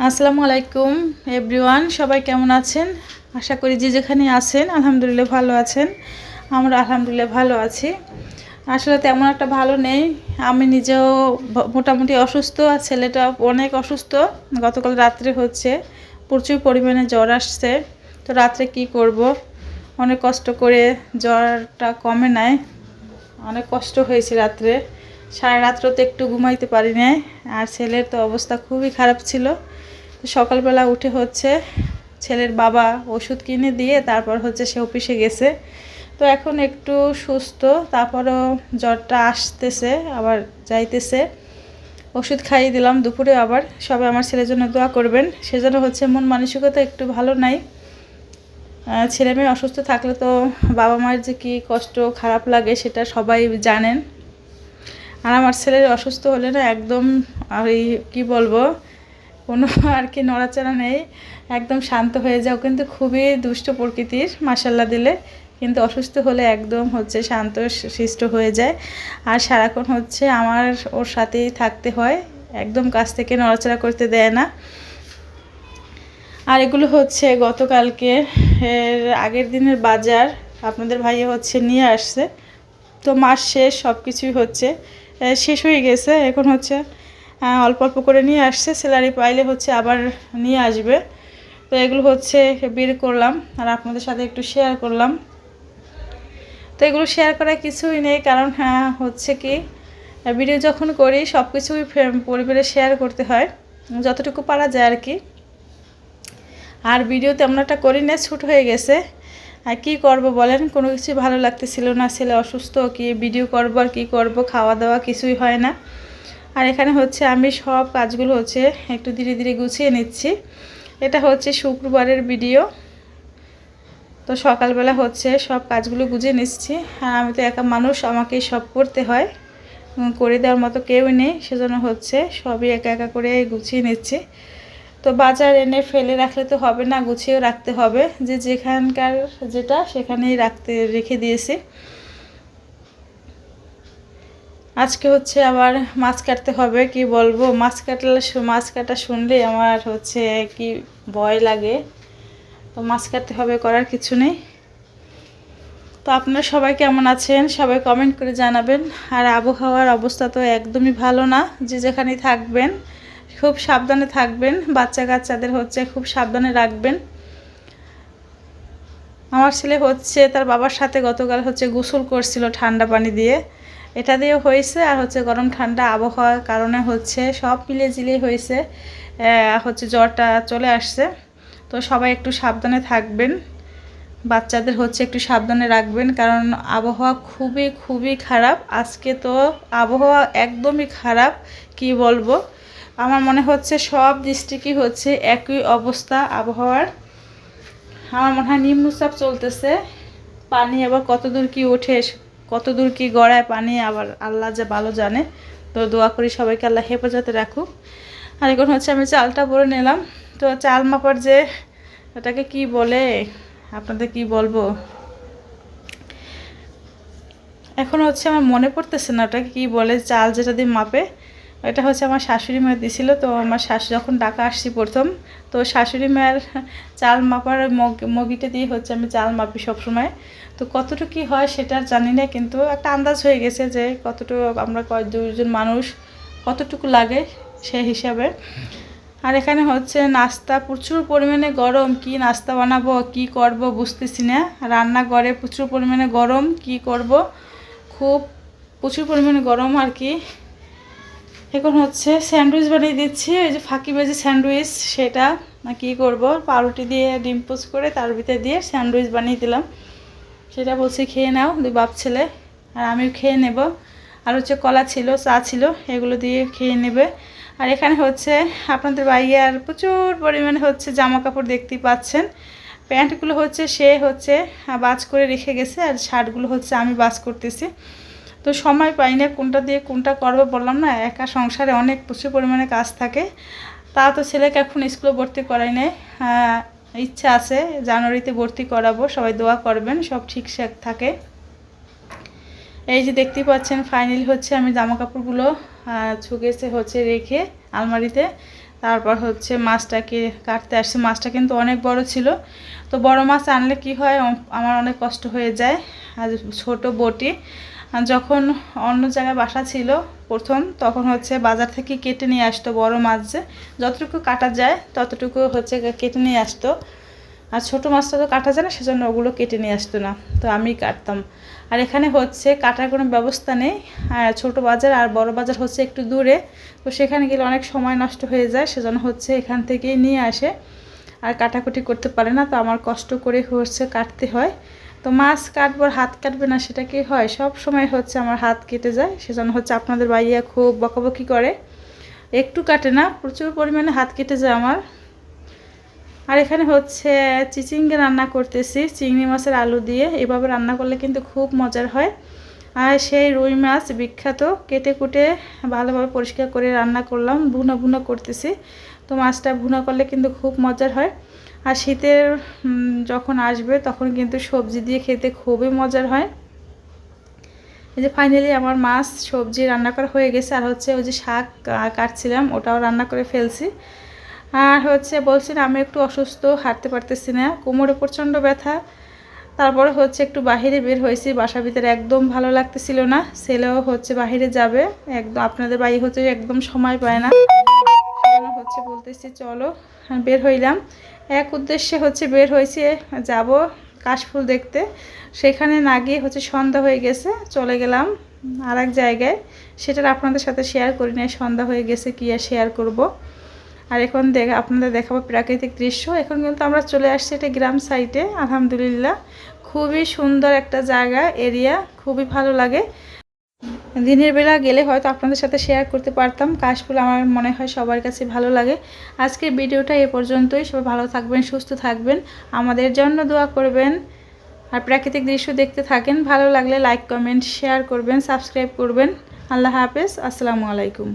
আসসালামু আলাইকুম এভরিওয়ান, সবাই কেমন আছেন? আশা করি যে যেখানে আছেন আলহামদুলিল্লাহ ভালো আছেন। আমরা আলহামদুলিল্লাহ ভালো আছি। আসলে তেমন একটা ভালো নেই, আমি নিজেও মোটামুটি অসুস্থ, আর ছেলেটা অনেক অসুস্থ। গতকাল রাত্রে প্রচুর পরিমাণে জ্বর আসছে। তো রাত্রে কি করব, অনেক কষ্ট করে জ্বরটা কমে নাই, অনেক কষ্ট হয়েছে রাত্রে। সারা রাত্র তো একটু ঘুমাইতে পারি নাই, আর ছেলের তো অবস্থা খুবই খারাপ ছিল। সকালবেলা উঠে ছেলের বাবা ওষুধ কিনে দিয়ে তারপর সে অফিসে গেছে। তো এখন একটু সুস্থ, তারপরও জ্বরটা আসতেছে আবার যাইতেছে। ওষুধ খাইয়ে দিলাম দুপুরে। আবার সবাই আমার ছেলের জন্য দোয়া করবেন। সেজন্য মন মানসিকতা একটু ভালো নাই। ছেলে মেয়ে অসুস্থ থাকলে তো বাবা মায়ের যে কী কষ্ট খারাপ লাগে সেটা সবাই জানেন। আর আমার ছেলের অসুস্থ হলে না একদম, আর কী বলবো, কোনো আর কি নড়াচড়া নেই, একদম শান্ত হয়ে যাও। কিন্তু খুবই দুষ্ট প্রকৃতির মাশাল্লাহ দিলে, কিন্তু অসুস্থ হলে একদম শান্ত শিষ্ট হয়ে যায়। আর সারাক্ষণ আমার ওর সাথেই থাকতে হয়, একদম কাছ থেকে নড়াচড়া করতে দেয় না। আর এগুলো গতকালকে আগের দিনের বাজার আপনাদের ভাইয়া নিয়ে আসছে। তো মাস শেষ, সব কিছুই শেষ হয়ে গেছে। এখন অল্প অল্প করে নিয়ে আসছে, স্যালারি পাইলে আবার নিয়ে আসবে। তো এগুলো বের করলাম আর আপনাদের সাথে একটু শেয়ার করলাম। তো এগুলো শেয়ার করার কিছুই নেই, কারণ কি ভিডিও যখন করি সব কিছুই পরিবারে শেয়ার করতে হয় যতটুকু পারা যায় আর কি। আর ভিডিও তেমন একটা করি না, ছুট হয়ে গেছে। আর কী করব বলেন, কোনো কিছু ভালো লাগতেছিল না। ছেলে অসুস্থ, কি ভিডিও করব আর কী করব, খাওয়া দাওয়া কিছুই হয় না। আর এখানে আমি সব কাজগুলো একটু ধীরে ধীরে গুছিয়ে নিচ্ছি। এটা শুক্রবারের ভিডিও। তো সকালবেলা সব কাজগুলো গুছিয়ে নিচ্ছি। আর আমি তো একা মানুষ, আমাকেই সব করতে হয়, করে দেওয়ার মতো কেউই নেই। সেজন্য সবই একা একা করে গুছিয়ে নিচ্ছি। তো বাজার এনে ফেলে রাখলে তো হবে না, গুছিয়েও রাখতে হবে। যে যেখানকার যেটা সেখানেই রেখে দিয়েছি। আজকে আবার মাছ কাটতে হবে। কি বলবো, মাছ কাটা শুনলেই আমার কি ভয় লাগে। তো মাছ কাটতে হবে, করার কিছু নেই। তো আপনারা সবাই কেমন আছেন, সবাই কমেন্ট করে জানাবেন। আর আবহাওয়ার অবস্থা তো একদমই ভালো না। যে যেখানেই থাকবেন খুব সাবধানে থাকবেন, বাচ্চা কাচ্চাদের খুব সাবধানে রাখবেন। আমার ছেলে তার বাবার সাথে গতকাল গোসল করছিল ঠান্ডা পানি দিয়ে। এটা দিয়েও হয়েছে, আর গরম ঠান্ডা আবহাওয়ার কারণে সব মিলিয়ে জিলিয়ে হয়েছে। জ্বরটা চলে আসছে। তো সবাই একটু সাবধানে থাকবেন, বাচ্চাদের একটু সাবধানে রাখবেন, কারণ আবহাওয়া খুবই খুবই খারাপ। আজকে তো আবহাওয়া একদমই খারাপ, কি বলবো। আমার মনে সব ডিস্ট্রিক্টই একই অবস্থা আবহাওয়ার। আমার মনে হয় নিম্নচাপ চলতেছে। পানি আবার কতদূর কি ওঠে, কতদূর কি গড়ায় পানি, আবার আল্লাহ যা ভালো জানে। তো দোয়া করি সবাইকে আল্লাহ হেফাজতে রাখুক। আর এখন আমি চালটা ভরে নিলাম। তো চাল মাপার যে ওটাকে কি বলে, আপনাদের কি বলবো, এখন আমার মনে পড়তেছে না ওটাকে কি বলে। চাল যেটা দিয়ে মাপে, এটা আমার শাশুড়ি মা দিছিল। তো আমার যখন ঢাকা আসছি প্রথম, তো শাশুড়ি মায়ের চাল মাপার মগিটা দিয়ে আমি চাল মাপি সবসময়। তো কতটুকু কী হয় সেটা জানি না, কিন্তু একটা আন্দাজ হয়ে গেছে যে কতটুকু আমরা দুজন মানুষ কতটুকু লাগে সেই হিসাবে। আর এখানে নাস্তা প্রচুর পরিমাণে গরম, কি নাস্তা বানাবো কি করব বুঝতেছি না। রান্নাঘরে প্রচুর পরিমাণে গরম, কি করব, খুব প্রচুর পরিমাণে গরম আর কি। এখন স্যান্ডউইচ বানিয়ে দিচ্ছি, ওই যে ফাঁকিবাজি স্যান্ডউইচ, সেটা কী করব, পাউরুটি দিয়ে ডিম পোস্ট করে তার ভিতরে দিয়ে স্যান্ডউইচ বানিয়ে দিলাম। সেটা বলছি খেয়ে নাও দুই বাপ ছেলে, আর আমিও খেয়ে নেব। আর কলা ছিল, চা ছিল, এগুলো দিয়ে খেয়ে নেবে। আর এখানে আপনাদের ভাইয়ার প্রচুর পরিমাণে জামা কাপড় দেখতেই পাচ্ছেন। প্যান্টগুলো সে বাজ করে রেখে গেছে, আর শার্টগুলো আমি বাজ করতেছি। তো সময় পাই না কোনটা দিয়ে কোনটা করবো, বললাম না একা সংসারে অনেক প্রচুর পরিমাণে কাজ থাকে। তা তো ছেলেকে এখন স্কুলে ভর্তি করাই নাই, ইচ্ছা আছে জানুয়ারিতে ভর্তি করাবো। সবাই দোয়া করবেন সব ঠিকঠাক থাকে। এই যে দেখতেই পাচ্ছেন ফাইনালি আমি জামা কাপড়গুলো ছুকেছে রেখে আলমারিতে। তারপর হচ্ছে মাছটাকে কাটতে আসছি। মাছটা কিন্তু অনেক বড় ছিল, তো বড় মাছ আনলে কি হয় আমার অনেক কষ্ট হয়ে যায়। আর ছোট বটি যখন অন্য জায়গায় বাসা ছিল প্রথম, তখন হচ্ছে বাজার থেকে কেটে নিয়ে আসতো বড় মাছ, যে যতটুকু কাটা যায় ততটুকু হচ্ছে কেটে নিয়ে আসতো। আর ছোটো মাছটা তো কাটা যায় না, সেজন্য ওগুলো কেটে নিয়ে আসতো না, তো আমি কাটতাম। আর এখানে হচ্ছে কাটার কোনো ব্যবস্থা নেই, আর ছোটো বাজার আর বড় বাজার হচ্ছে একটু দূরে, তো সেখানে গেলে অনেক সময় নষ্ট হয়ে যায়, সেজন্য হচ্ছে এখান থেকেই নিয়ে আসে। আর কাটাকুটি করতে পারে না, তো আমার কষ্ট করে হচ্ছে কাটতে হয়। তো মাছ কাটবো হাত কাটবে না সেটা কি হয়, সব সময় হচ্ছে আমার হাত কেটে যায়, সেজন্য হচ্ছে আপনাদের ভাইয়া খুব বকাবকি করে, একটু কাটে না, প্রচুর পরিমাণে হাত কেটে যায় আমার। আর এখানে হচ্ছে চিচিঙ্গা রান্না করতেছি চিংড়ি মাছের আলু দিয়ে। এভাবে রান্না করলে কিন্তু খুব মজার হয়। আর সেই রুই মাছ বিখ্যাত, কেটে কুটে ভালোভাবে পরিষ্কার করে রান্না করলাম, ভুনা ভুনা করতেছি। তো মাছটা ভুনা করলে কিন্তু খুব মজার হয়। আর শীতের যখন আসবে তখন কিন্তু সবজি দিয়ে খেতে খুবই মজার হয়। এই যে ফাইনালি আমার মাছ সবজি রান্না করা হয়ে গেছে। আর হচ্ছে ওই যে শাক কাটছিলাম ওটাও রান্না করে ফেলছি। আর হচ্ছে বলছেন আমি একটু অসুস্থ, হাঁটতে পারতেছি না, কোমরে প্রচণ্ড ব্যথা। তারপরে হচ্ছে একটু বাহিরে বের হয়েছি, বাসার ভিতরে একদম ভালো লাগতেছিল না। ছেলেও হচ্ছে বাহিরে যাবে, একদম আপনাদের বাড়ি হচ্ছে একদম সময় পায় না, হচ্ছে বলতেছি চলো বের হইলাম। এক উদ্দেশ্যে হচ্ছে বের হয়েছে, যাব কাশফুল দেখতে। সেখানে না গিয়ে হচ্ছে সন্ধ্যা হয়ে গেছে, চলে গেলাম আর এক জায়গায়। সেটা আপনাদের সাথে শেয়ার করি না, সন্ধ্যা হয়ে গেছে কি আর শেয়ার করব। আর এখন আপনাদের দেখাবো প্রাকৃতিক দৃশ্য। এখন কিন্তু আমরা চলে আসছি এটা গ্রাম সাইডে, আলহামদুলিল্লাহ খুবই সুন্দর একটা জায়গা, এরিয়া খুবই ভালো লাগে। দিনের বেলা গেলে হয়তো আপনাদের সাথে শেয়ার করতে পারতাম। কাশফুল আমার মনে হয় সবার কাছে ভালো লাগে। আজকের ভিডিওটা এ পর্যন্তই। সবাই ভালো থাকবেন, সুস্থ থাকবেন, আমাদের জন্য দোয়া করবেন। আর প্রাকৃতিক দৃশ্য দেখতে থাকেন, ভালো লাগলে লাইক কমেন্ট শেয়ার করবেন, সাবস্ক্রাইব করবেন। আল্লাহ হাফেজ, আসসালামু আলাইকুম।